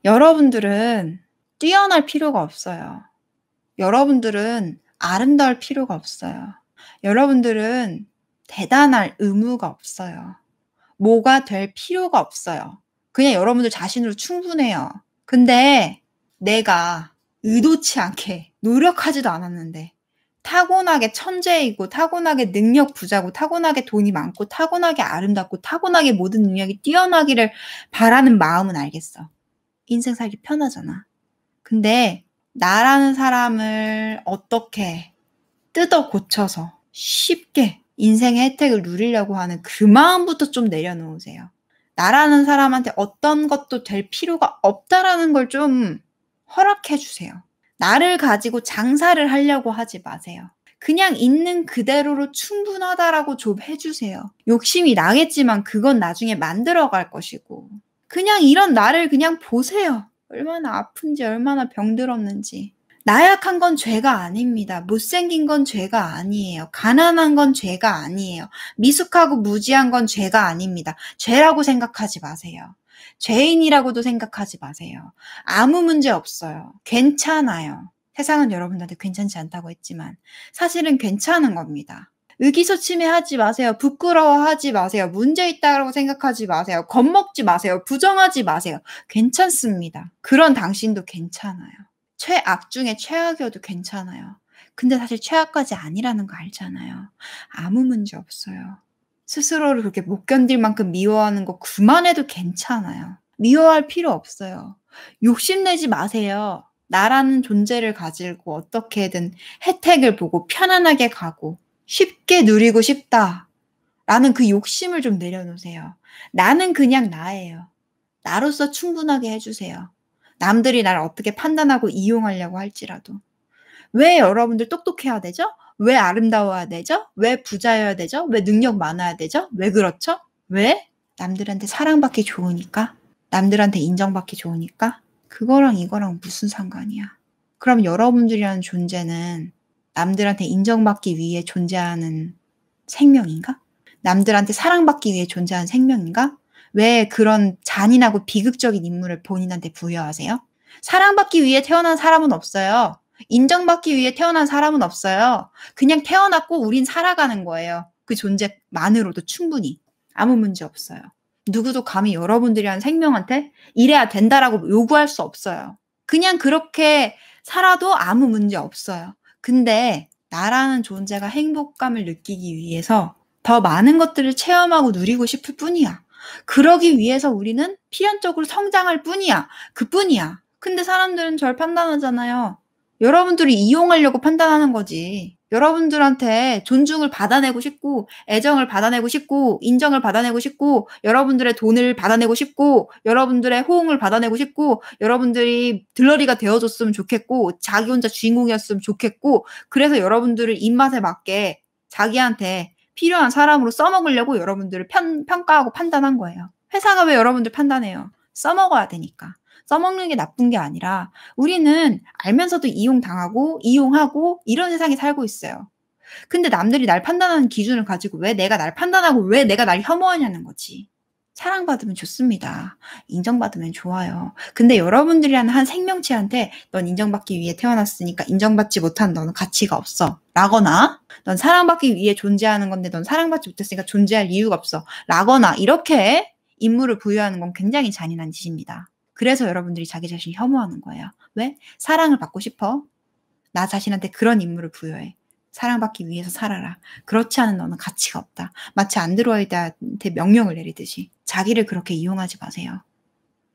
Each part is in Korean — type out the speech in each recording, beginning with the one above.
여러분들은 뛰어날 필요가 없어요. 여러분들은 아름다울 필요가 없어요. 여러분들은 대단할 의무가 없어요. 뭐가 될 필요가 없어요. 그냥 여러분들 자신으로 충분해요. 근데 내가 의도치 않게 노력하지도 않았는데 타고나게 천재이고 타고나게 능력 부자고 타고나게 돈이 많고 타고나게 아름답고 타고나게 모든 능력이 뛰어나기를 바라는 마음은 알겠어. 인생 살기 편하잖아. 근데 나라는 사람을 어떻게 뜯어 고쳐서 쉽게 인생의 혜택을 누리려고 하는 그 마음부터 좀 내려놓으세요. 나라는 사람한테 어떤 것도 될 필요가 없다라는 걸 좀 허락해 주세요. 나를 가지고 장사를 하려고 하지 마세요. 그냥 있는 그대로로 충분하다라고 좀 해주세요. 욕심이 나겠지만 그건 나중에 만들어갈 것이고 그냥 이런 나를 그냥 보세요. 얼마나 아픈지 얼마나 병들었는지. 나약한 건 죄가 아닙니다. 못생긴 건 죄가 아니에요. 가난한 건 죄가 아니에요. 미숙하고 무지한 건 죄가 아닙니다. 죄라고 생각하지 마세요. 죄인이라고도 생각하지 마세요. 아무 문제 없어요. 괜찮아요. 세상은 여러분들한테 괜찮지 않다고 했지만 사실은 괜찮은 겁니다. 의기소침해하지 마세요. 부끄러워하지 마세요. 문제 있다고 생각하지 마세요. 겁먹지 마세요. 부정하지 마세요. 괜찮습니다. 그런 당신도 괜찮아요. 최악 중에 최악이어도 괜찮아요. 근데 사실 최악까지 아니라는 거 알잖아요. 아무 문제 없어요. 스스로를 그렇게 못 견딜 만큼 미워하는 거 그만해도 괜찮아요. 미워할 필요 없어요. 욕심내지 마세요. 나라는 존재를 가지고 어떻게든 혜택을 보고 편안하게 가고 쉽게 누리고 싶다. 라는 그 욕심을 좀 내려놓으세요. 나는 그냥 나예요. 나로서 충분하게 해주세요. 남들이 나를 어떻게 판단하고 이용하려고 할지라도. 왜 여러분들 똑똑해야 되죠? 왜 아름다워야 되죠? 왜 부자여야 되죠? 왜 능력 많아야 되죠? 왜 그렇죠? 왜? 남들한테 사랑받기 좋으니까? 남들한테 인정받기 좋으니까? 그거랑 이거랑 무슨 상관이야? 그럼 여러분들이라는 존재는 남들한테 인정받기 위해 존재하는 생명인가? 남들한테 사랑받기 위해 존재하는 생명인가? 왜 그런 잔인하고 비극적인 인물을 본인한테 부여하세요? 사랑받기 위해 태어난 사람은 없어요. 인정받기 위해 태어난 사람은 없어요. 그냥 태어났고 우린 살아가는 거예요. 그 존재만으로도 충분히. 아무 문제 없어요. 누구도 감히 여러분들이란 생명한테 이래야 된다라고 요구할 수 없어요. 그냥 그렇게 살아도 아무 문제 없어요. 근데 나라는 존재가 행복감을 느끼기 위해서 더 많은 것들을 체험하고 누리고 싶을 뿐이야. 그러기 위해서 우리는 필연적으로 성장할 뿐이야. 그뿐이야. 근데 사람들은 절 판단하잖아요. 여러분들이 이용하려고 판단하는 거지. 여러분들한테 존중을 받아내고 싶고, 애정을 받아내고 싶고, 인정을 받아내고 싶고, 여러분들의 돈을 받아내고 싶고, 여러분들의 호응을 받아내고 싶고, 여러분들이 들러리가 되어줬으면 좋겠고, 자기 혼자 주인공이었으면 좋겠고, 그래서 여러분들을 입맛에 맞게 자기한테 필요한 사람으로 써먹으려고 여러분들을 평가하고 판단한 거예요. 회사가 왜 여러분들 판단해요? 써먹어야 되니까. 써먹는 게 나쁜 게 아니라 우리는 알면서도 이용당하고 이용하고 이런 세상에 살고 있어요. 근데 남들이 날 판단하는 기준을 가지고 왜 내가 날 판단하고 왜 내가 날 혐오하냐는 거지. 사랑받으면 좋습니다. 인정받으면 좋아요. 근데 여러분들이라는 한 생명체한테 넌 인정받기 위해 태어났으니까 인정받지 못한 너는 가치가 없어. 라거나 넌 사랑받기 위해 존재하는 건데 넌 사랑받지 못했으니까 존재할 이유가 없어. 라거나 이렇게 인물을 부여하는 건 굉장히 잔인한 짓입니다. 그래서 여러분들이 자기 자신을 혐오하는 거예요. 왜? 사랑을 받고 싶어. 나 자신한테 그런 인물을 부여해. 사랑받기 위해서 살아라. 그렇지 않은 너는 가치가 없다. 마치 안드로이드한테 명령을 내리듯이. 자기를 그렇게 이용하지 마세요.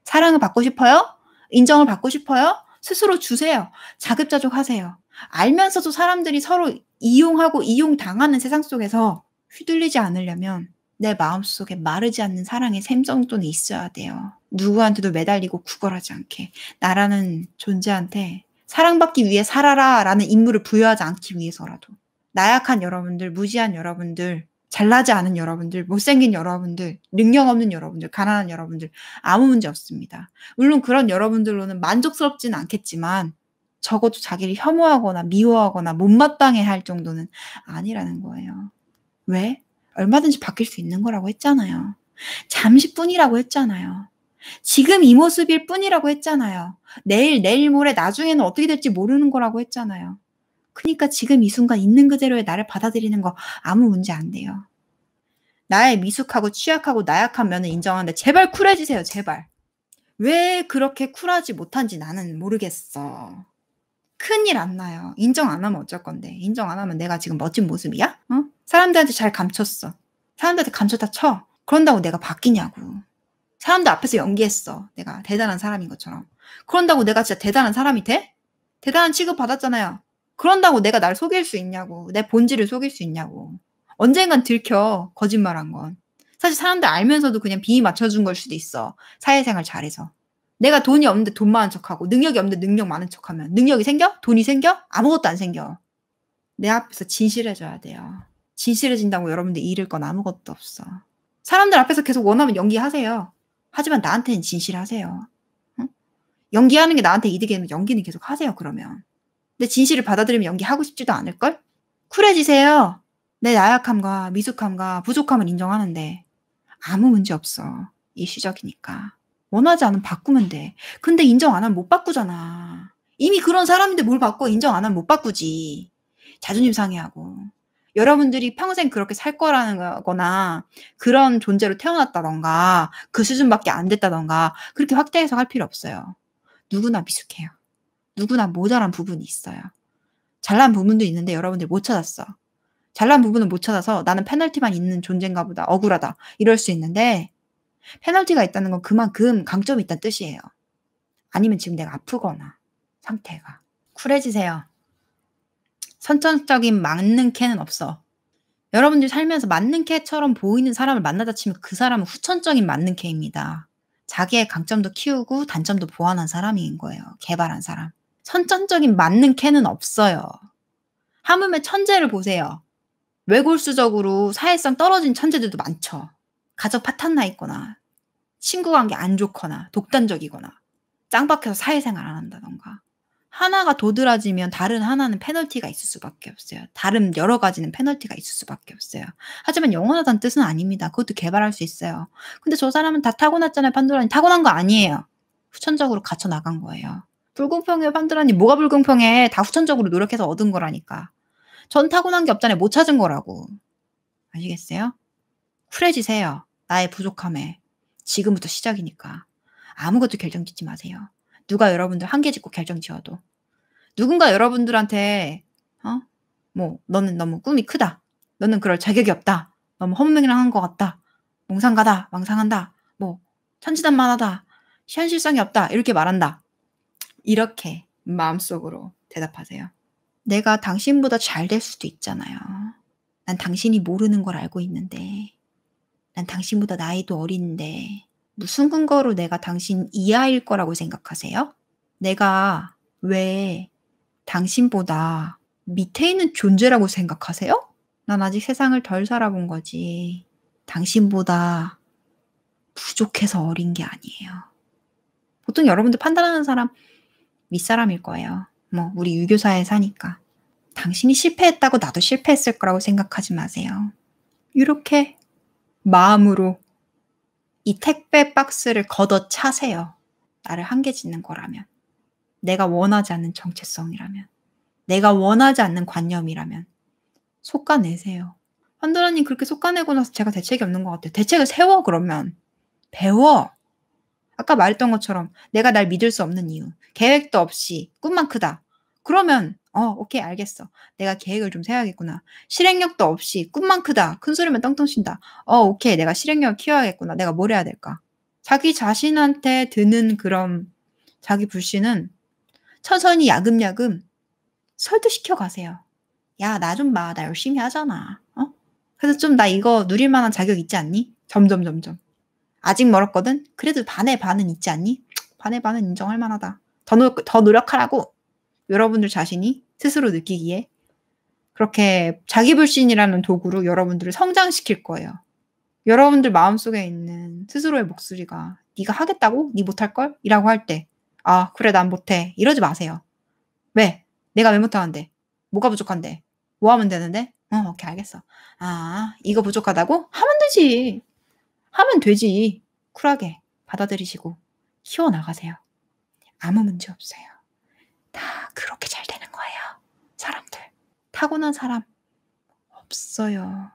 사랑을 받고 싶어요? 인정을 받고 싶어요? 스스로 주세요. 자급자족하세요. 알면서도 사람들이 서로 이용하고 이용당하는 세상 속에서 휘둘리지 않으려면 내 마음속에 마르지 않는 사랑의 샘 정도는 있어야 돼요. 누구한테도 매달리고 구걸하지 않게. 나라는 존재한테 사랑받기 위해 살아라 라는 임무를 부여하지 않기 위해서라도. 나약한 여러분들, 무지한 여러분들, 잘나지 않은 여러분들, 못생긴 여러분들, 능력 없는 여러분들, 가난한 여러분들 아무 문제 없습니다. 물론 그런 여러분들로는 만족스럽지는 않겠지만 적어도 자기를 혐오하거나 미워하거나 못마땅해 할 정도는 아니라는 거예요. 왜? 얼마든지 바뀔 수 있는 거라고 했잖아요. 잠시뿐이라고 했잖아요. 지금 이 모습일 뿐이라고 했잖아요. 내일 모레 나중에는 어떻게 될지 모르는 거라고 했잖아요. 그니까 지금 이 순간 있는 그대로의 나를 받아들이는 거 아무 문제 안 돼요. 나의 미숙하고 취약하고 나약한 면을 인정하는데 제발 쿨해지세요, 제발. 왜 그렇게 쿨하지 못한지 나는 모르겠어. 큰일 안 나요. 인정 안 하면 어쩔 건데. 인정 안 하면 내가 지금 멋진 모습이야? 어? 사람들한테 잘 감췄어. 사람들한테 감췄다 쳐. 그런다고 내가 바뀌냐고. 사람들 앞에서 연기했어. 내가 대단한 사람인 것처럼. 그런다고 내가 진짜 대단한 사람이 돼? 대단한 취급 받았잖아요. 그런다고 내가 날 속일 수 있냐고. 내 본질을 속일 수 있냐고. 언젠간 들켜. 거짓말한 건. 사실 사람들 알면서도 그냥 비위 맞춰준 걸 수도 있어. 사회생활 잘해서. 내가 돈이 없는데 돈 많은 척하고 능력이 없는데 능력 많은 척하면 능력이 생겨? 돈이 생겨? 아무것도 안 생겨. 내 앞에서 진실해져야 돼요. 진실해진다고 여러분들 잃을 건 아무것도 없어. 사람들 앞에서 계속 원하면 연기하세요. 하지만 나한테는 진실하세요. 응? 연기하는 게 나한테 이득이 되면 연기는 계속 하세요, 그러면. 근데 진실을 받아들이면 연기하고 싶지도 않을걸? 쿨해지세요. 내 나약함과 미숙함과 부족함을 인정하는데 아무 문제 없어. 일시적이니까. 원하지 않으면 바꾸면 돼. 근데 인정 안 하면 못 바꾸잖아. 이미 그런 사람인데 뭘 바꿔. 인정 안 하면 못 바꾸지. 자존심 상해하고. 여러분들이 평생 그렇게 살 거라는 거나 그런 존재로 태어났다던가 그 수준밖에 안 됐다던가 그렇게 확대 해석할 필요 없어요. 누구나 미숙해요. 누구나 모자란 부분이 있어요. 잘난 부분도 있는데 여러분들이 못 찾았어. 잘난 부분을 못 찾아서 나는 페널티만 있는 존재인가 보다. 억울하다. 이럴 수 있는데 페널티가 있다는 건 그만큼 강점이 있다는 뜻이에요. 아니면 지금 내가 아프거나 상태가. 쿨해지세요. 선천적인 맞는 캐는 없어. 여러분들 살면서 맞는 캐처럼 보이는 사람을 만나다 치면 그 사람은 후천적인 맞는 캐입니다. 자기의 강점도 키우고 단점도 보완한 사람인 거예요. 개발한 사람. 선천적인 맞는 캐는 없어요. 하물며 천재를 보세요. 외골수적으로 사회성 떨어진 천재들도 많죠. 가족 파탄 나 있거나 친구 관계 안 좋거나 독단적이거나 짱박해서 사회생활 안 한다던가. 하나가 도드라지면 다른 하나는 페널티가 있을 수밖에 없어요. 다른 여러 가지는 페널티가 있을 수밖에 없어요. 하지만 영원하다는 뜻은 아닙니다. 그것도 개발할 수 있어요. 근데 저 사람은 다 타고났잖아요. 판도라님. 타고난 거 아니에요. 후천적으로 갇혀 나간 거예요. 불공평해요. 판도라님. 뭐가 불공평해. 다 후천적으로 노력해서 얻은 거라니까. 전 타고난 게 없잖아요. 못 찾은 거라고. 아시겠어요? 쿨해지세요. 나의 부족함에. 지금부터 시작이니까. 아무것도 결정짓지 마세요. 누가 여러분들 한계 짓고 결정 지어도. 누군가 여러분들한테 너는 너무 꿈이 크다. 너는 그럴 자격이 없다. 너무 허무맹랑한 것 같다. 몽상가다. 망상한다. 천지단만하다. 현실성이 없다. 이렇게 말한다. 이렇게 마음속으로 대답하세요. 내가 당신보다 잘 될 수도 있잖아요. 난 당신이 모르는 걸 알고 있는데. 난 당신보다 나이도 어린데. 무슨 근거로 내가 당신 이하일 거라고 생각하세요? 내가 왜 당신보다 밑에 있는 존재라고 생각하세요? 난 아직 세상을 덜 살아본 거지. 당신보다 부족해서 어린 게 아니에요. 보통 여러분들 판단하는 사람 윗사람일 거예요. 우리 유교사에 사니까. 당신이 실패했다고 나도 실패했을 거라고 생각하지 마세요. 이렇게 마음으로 이 택배 박스를 걷어차세요. 나를 한계 짓는 거라면. 내가 원하지 않는 정체성이라면. 내가 원하지 않는 관념이라면. 솎아내세요. 판도라님 그렇게 솎아내고 나서 제가 대책이 없는 것 같아요. 대책을 세워 그러면. 배워. 아까 말했던 것처럼 내가 날 믿을 수 없는 이유. 계획도 없이 꿈만 크다. 그러면 오케이 알겠어. 내가 계획을 좀 세워야겠구나. 실행력도 없이 꿈만 크다. 큰 소리만 떵떵 쉰다. 오케이 내가 실행력을 키워야겠구나. 내가 뭘 해야 될까? 자기 자신한테 드는 그런 자기 불신은 천천히 야금야금 설득시켜 가세요. 야, 나 좀 봐. 나 열심히 하잖아. 그래서 좀 나 이거 누릴 만한 자격 있지 않니? 점점. 아직 멀었거든? 그래도 반의 반은 있지 않니? 반의 반은 인정할 만하다. 더 노력하라고 여러분들 자신이 스스로 느끼기에 그렇게 자기불신이라는 도구로 여러분들을 성장시킬 거예요. 여러분들 마음속에 있는 스스로의 목소리가 네가 하겠다고? 네 못할걸? 이라고 할 때 그래 난 못해. 이러지 마세요. 왜? 내가 왜 못하는데? 뭐가 부족한데? 뭐 하면 되는데? 오케이 알겠어. 이거 부족하다고? 하면 되지. 쿨하게 받아들이시고 키워 나가세요. 아무 문제 없어요. 다 그렇게 잘 되는 거예요, 사람들. 타고난 사람 없어요.